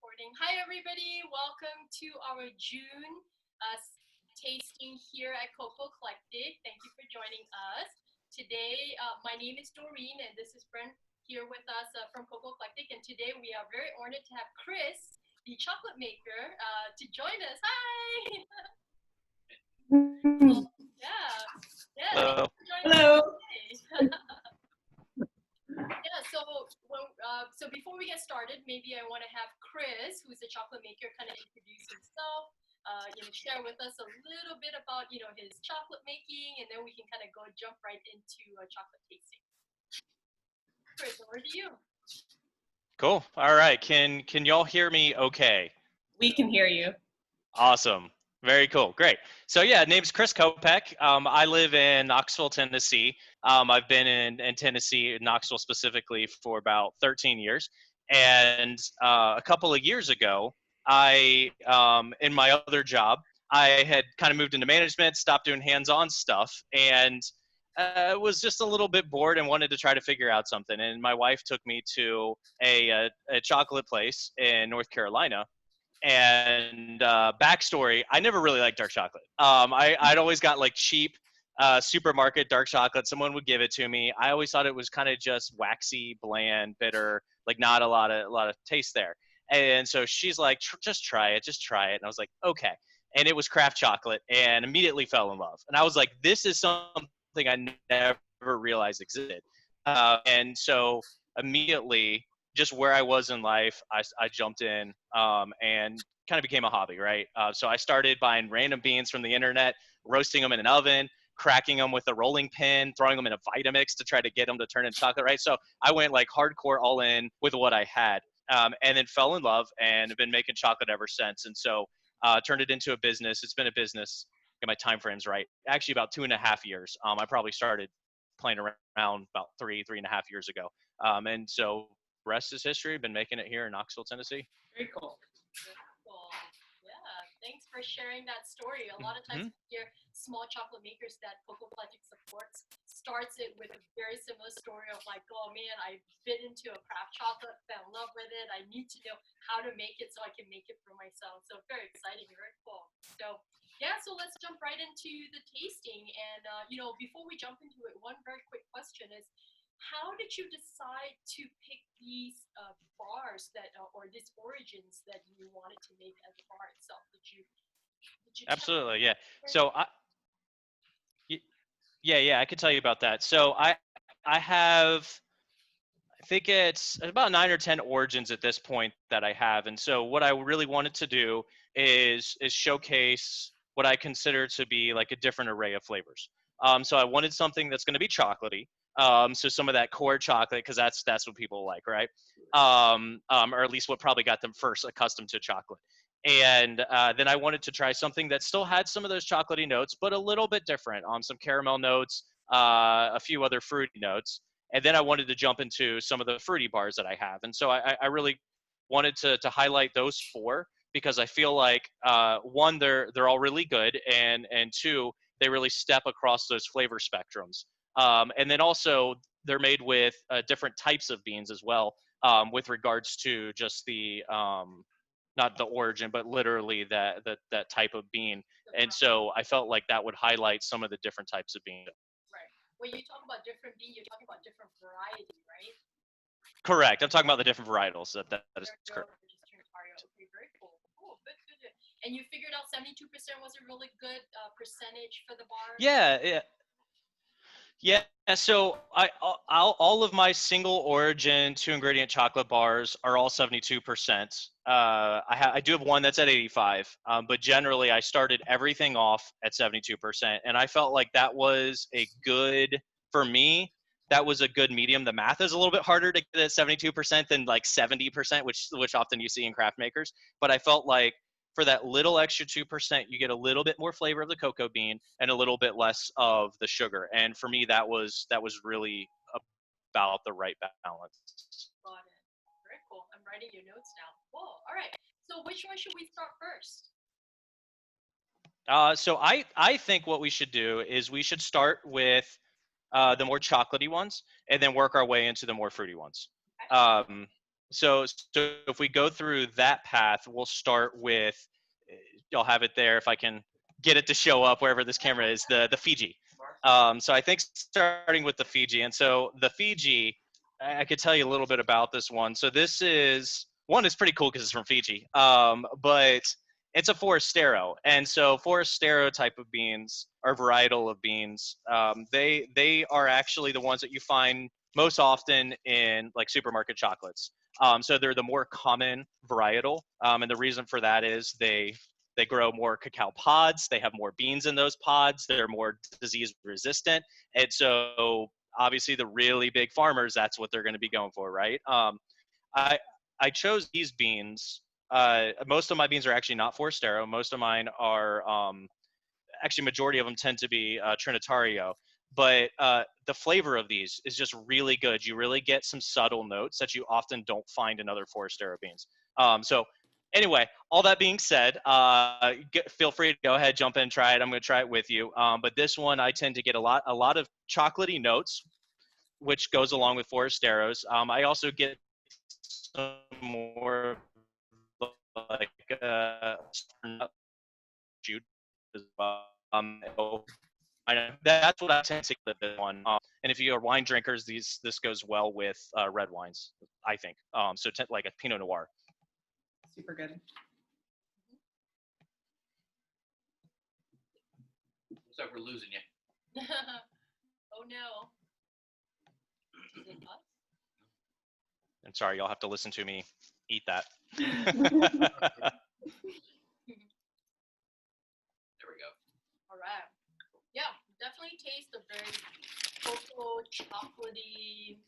Recording. Hi, everybody. Welcome to our June tasting here at Cococlectic. Thank you for joining us. Today, my name is Doreen, and this is Brent here with us from Cococlectic. And today, we are very honored to have Chris, the chocolate maker, to join us. Hi! Yeah. Yeah, thank Hello. you for joining us Hello. today. Yeah, so before we get started, maybe I want to have Chris, who's a chocolate maker, kind of introduce himself. Share with us a little bit about his chocolate making, and then we can kind of jump right into chocolate tasting. Chris, over to you. Cool. All right. Can y'all hear me okay? We can hear you. Awesome. Very cool. Great. So yeah, name's Chris Kopek. I live in Knoxville, Tennessee. I've been in Tennessee, Knoxville specifically, for about 13 years. And a couple of years ago, in my other job, I had kind of moved into management, stopped doing hands-on stuff, and was just a little bit bored and wanted to try to figure out something. And my wife took me to a chocolate place in North Carolina. And backstory, I never really liked dark chocolate. I'd always got like cheap supermarket dark chocolate. Someone would give it to me. I always thought it was kind of just waxy, bland, bitter, like not a lot of taste there. And so she's like, just try it, just try it. And I was like, okay. And it was craft chocolate, and immediately fell in love. And I was like, this is something I never realized existed. And so immediately, just where I was in life, I jumped in and kind of became a hobby, right? So I started buying random beans from the internet, roasting them in an oven, cracking them with a rolling pin, throwing them in a Vitamix to try to get them to turn into chocolate, right? So I went like hardcore all in with what I had, and then fell in love and have been making chocolate ever since. And so turned it into a business. It's been a business. Get my time frames right. Actually, about 2.5 years. I probably started playing around about 3.5 years ago. And so rest is history. Been making it here in Knoxville, Tennessee. Very cool. Cool. Yeah, thanks for sharing that story. A lot of times we hear small chocolate makers that Cococlectic supports starts it with a very similar story of like, oh man, I bit into a craft chocolate, fell in love with it. I need to know how to make it so I can make it for myself. So very exciting, very cool. So yeah, so let's jump right into the tasting. And before we jump into it, one very quick question is, how did you decide to pick these bars or these origins that you wanted to make as a bar itself? Did you Absolutely, yeah. So yeah, I could tell you about that. So I have, I think it's about 9 or 10 origins at this point that I have. And so what I really wanted to do is showcase what I consider to be like a different array of flavors. So I wanted something that's going to be chocolatey. So some of that core chocolate, because that's what people like, right? Or at least what probably got them first accustomed to chocolate. And then I wanted to try something that still had some of those chocolatey notes, but a little bit different. Some caramel notes, a few other fruity notes. And then I wanted to jump into some of the fruity bars that I have. And so I really wanted to highlight those four because I feel like one, they're all really good, and two, they really step across those flavor spectrums. And then also they're made with different types of beans as well, with regards to just the not the origin, but literally that type of bean. And so I felt like that would highlight some of the different types of bean. Right. When you talk about different bean, you're talking about different variety, right? Correct. I'm talking about the different varietals. That is correct. Okay, very cool. Cool, good. And you figured out 72% was a really good percentage for the bar? Yeah. So all of my single origin 2 ingredient chocolate bars are all 72%. I do have one that's at 85, but generally I started everything off at 72%, and I felt like that was for me. That was a good medium. The math is a little bit harder to get at 72% than like 70%, which often you see in craft makers. But I felt like for that little extra 2%, you get a little bit more flavor of the cocoa bean and a little bit less of the sugar. And for me, that was really about the right balance. Got it. Very cool. I'm writing your notes down. Cool. All right. So which one should we start first? So I think what we should do is we should start with the more chocolatey ones and then work our way into the more fruity ones. Okay. So if we go through that path, we'll start with, I'll have it there if I can get it to show up wherever this camera is, the Fiji. So I think starting with the Fiji, and so the Fiji, I could tell you a little bit about this one. So this is one is pretty cool because it's from Fiji, but it's a forastero, and so forastero type of beans or varietal of beans, they are actually the ones that you find most often in like supermarket chocolates. So they're the more common varietal, and the reason for that is they grow more cacao pods. They have more beans in those pods. They're more disease resistant, and so obviously the really big farmers, that's what they're going to be going for, right? I I chose these beans. Most of my beans are actually not Forastero. Most of mine are actually majority of them tend to be Trinitario. But the flavor of these is just really good. You really get some subtle notes that you often don't find in other Forastero beans. So anyway, all that being said, feel free to go ahead, jump in, try it. I'm going to try it with you. But this one, I tend to get a lot of chocolatey notes, which goes along with Forasteros. I also get some more like shoot as well. That's what I tend to get this one. And if you are wine drinkers, this goes well with red wines, I think. So like a Pinot Noir. Super good. Looks like we're losing you. Oh no. Is it us? And sorry, you'll have to listen to me eat that. There we go. All right. Yeah, definitely taste the very cocoa chocolatey